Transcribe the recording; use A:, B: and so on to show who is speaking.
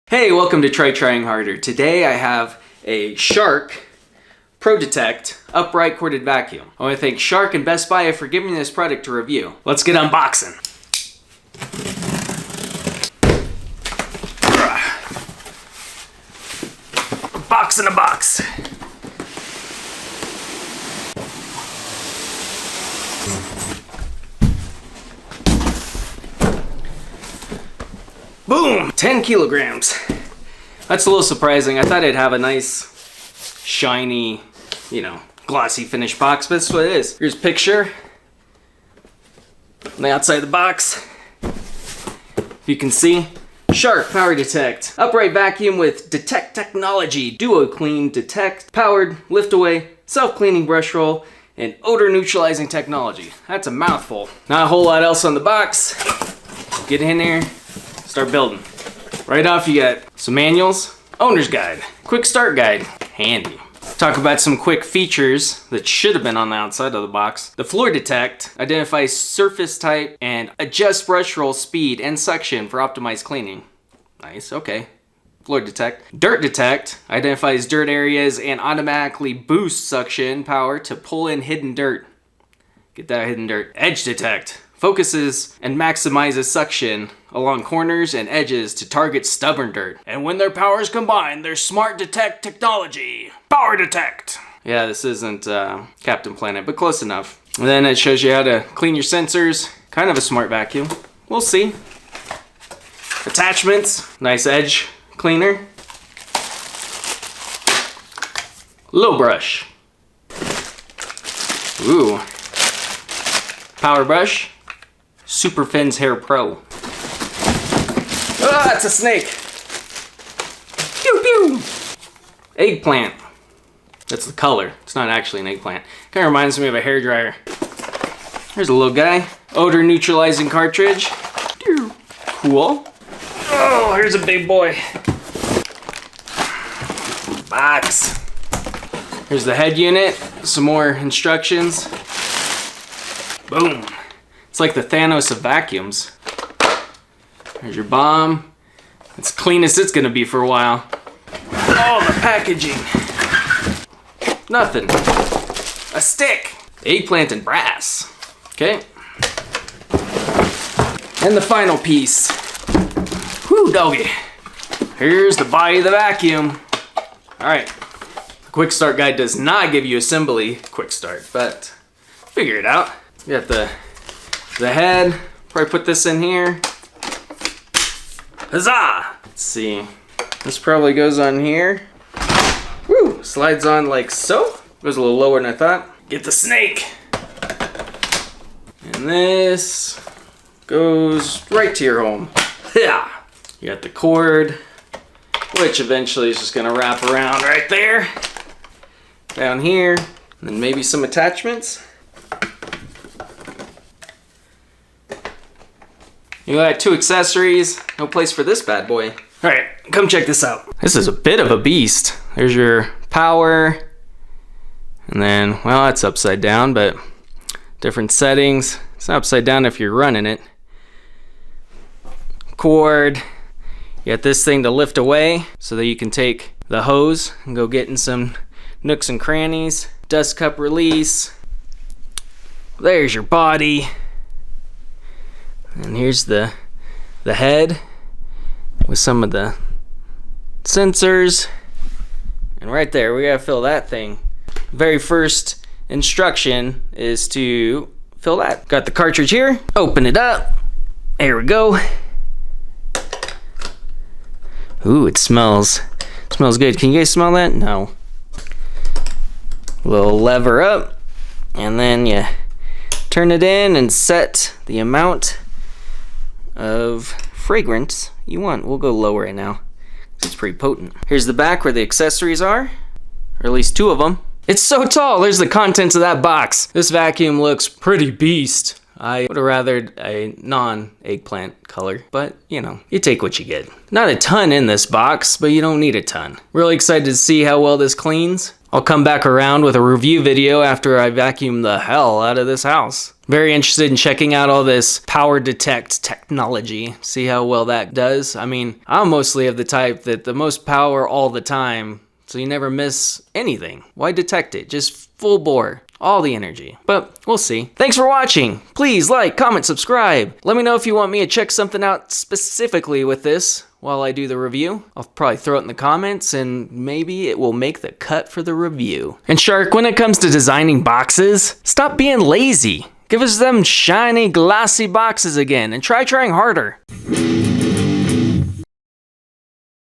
A: Hey, welcome to Try Trying Harder. Today I have a Shark POWERDETECT Upright Corded Vacuum. I want to thank Shark and Best Buy for giving me this product to review. Let's get unboxing. Box in a box. Boom! 10 kilograms. That's a little surprising. I thought it'd have a nice, shiny, glossy finished box, but that's what it is. Here's a picture on the outside of the box. If you can see, Shark POWERDETECT Upright Vacuum with Detect Technology, Duo Clean, Detect, Powered, Lift Away, Self-Cleaning Brush Roll, and Odor Neutralizing Technology. That's a mouthful. Not a whole lot else on the box. Get in there. Start building. Right off, you get some manuals, owner's guide, quick start guide, handy. Talk about some quick features that should have been on the outside of the box. The Floor Detect identifies surface type and adjusts brush roll speed and suction for optimized cleaning. Nice, okay. Floor Detect. Dirt Detect identifies dirt areas and automatically boosts suction power to pull in hidden dirt. Get that hidden dirt. Edge Detect focuses and maximizes suction along corners and edges to target stubborn dirt. And when their powers combine, their smart detect technology. POWERDETECT. Yeah, this isn't Captain Planet, but close enough. And then it shows you how to clean your sensors. Kind of a smart vacuum. We'll see. Attachments. Nice edge cleaner. Low brush. Ooh. Power brush. Super Fins Hair Pro. Ah, it's a snake. Pew pew. Eggplant. That's the color. It's not actually an eggplant. Kind of reminds me of a hairdryer. Here's a little guy. Odor neutralizing cartridge. Cool. Oh, here's a big boy. Box. Here's the head unit. Some more instructions. Boom. It's like the Thanos of vacuums. There's your bomb. It's clean as it's gonna be for a while. Oh, the packaging. Nothing. A stick. Eggplant and brass. Okay. And the final piece. Whew, doggy. Here's the body of the vacuum. All right. The quick start guide does not give you assembly quick start, but figure it out. You got the head. Probably put this in here. Huzzah! Let's see. This probably goes on here. Woo! Slides on like so. Goes a little lower than I thought. Get the snake. And this goes right to your home. Yeah. You got the cord, which eventually is just gonna wrap around right there. Down here. And then maybe some attachments. You got 2 accessories, no place for this bad boy. All right, come check this out. This is a bit of a beast. There's your power, and then, well, that's upside down, but different settings. It's not upside down if you're running it. Cord, you got this thing to lift away so that you can take the hose and go get in some nooks and crannies. Dust cup release. There's your body. And here's the head with some of the sensors. And right there, we gotta fill that thing. Very first instruction is to fill that. Got the cartridge here. Open it up. There we go. Ooh, it smells good. Can you guys smell that? No. Little lever up. And then you turn it in and set the amount of fragrance you want. We'll go lower right now. It's pretty potent. Here's the back where the accessories are, or at least 2 of them. It's so tall. There's the contents of that box. This vacuum looks pretty beast. I would have rathered a non-eggplant color, but you take what you get. Not a ton in this box, but you don't need a ton. Really excited to see how well this cleans. I'll come back around with a review video after I vacuum the hell out of this house. Very interested in checking out all this POWERDETECT technology. See how well that does? I mean, I'm mostly of the type that the most power all the time, so you never miss anything. Why detect it? Just full bore. All the energy. But we'll see. Thanks for watching. Please like, comment, subscribe. Let me know if you want me to check something out specifically with this while I do the review. I'll probably throw it in the comments and maybe it will make the cut for the review. And Shark, when it comes to designing boxes, stop being lazy. Give us them shiny, glossy boxes again and try trying harder.